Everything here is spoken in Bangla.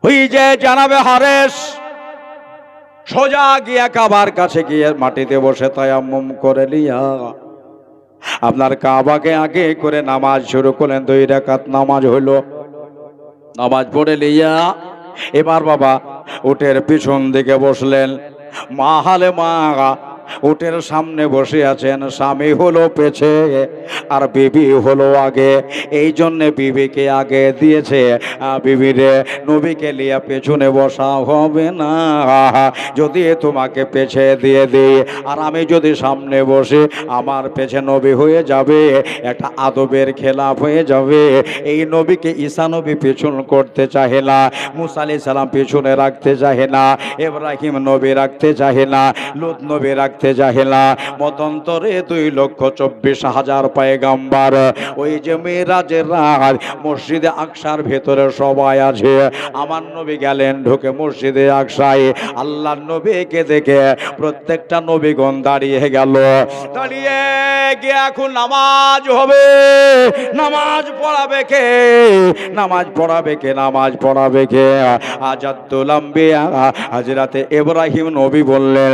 ওই যে জানাবে হারেস সোজা গিয়া কাবার কাছে গিয়ে মাটিতে বসে তায়াম্মুম করে লিয়া আপনার কাবাকে আগে করে নামাজ শুরু করলেন। 2 রাকাত নামাজ হলো, নামাজ পড়ে লিয়া এবার বাবা উটের পিছন দিকে বসলেন। মা হালে মা উটের সামনে বসে আছেন, স্বামী হলো পেছে আর বিবি হলো আগে। এই জন্যে বিবিকে আগে দিয়েছে, বিবিরে নবীকে লিয়া পেছনে বসা হবে না। যদি তোমাকে পেছে দিয়ে দিই আর আমি যদি সামনে বসে, আমার পেছে নবী হয়ে যাবে, একটা আদবের খেলাফ হয়ে যাবে। এই নবীকে ঈসা নবী পেছন করতে চাহে না, মুসা আলাইহিস সালাম পেছনে রাখতে চাহে না, ইব্রাহিম নবী রাখতে চাহে না, লূত নবী রাখতে চাহে না। মতান্তরে 2,24,000 পয়গাম্বার ওই যে মেরাজের রাত মসজিদে আকসার ভেতরে সবাই আছে। আমার নবী গেলেন ঢুকে মসজিদে আকসায়, আল্লাহর নবীকে দেখে প্রত্যেকটা নবীগণ দাঁড়িয়ে গেল। দাঁড়িয়ে গিয়ে এখন নামাজ হবে। নামাজ পড়াবে কে? নামাজ পড়াবে কে? নামাজ পড়াবে কে? আজাদুল আম্বিয়া হযরতে ইব্রাহিম নবী বললেন,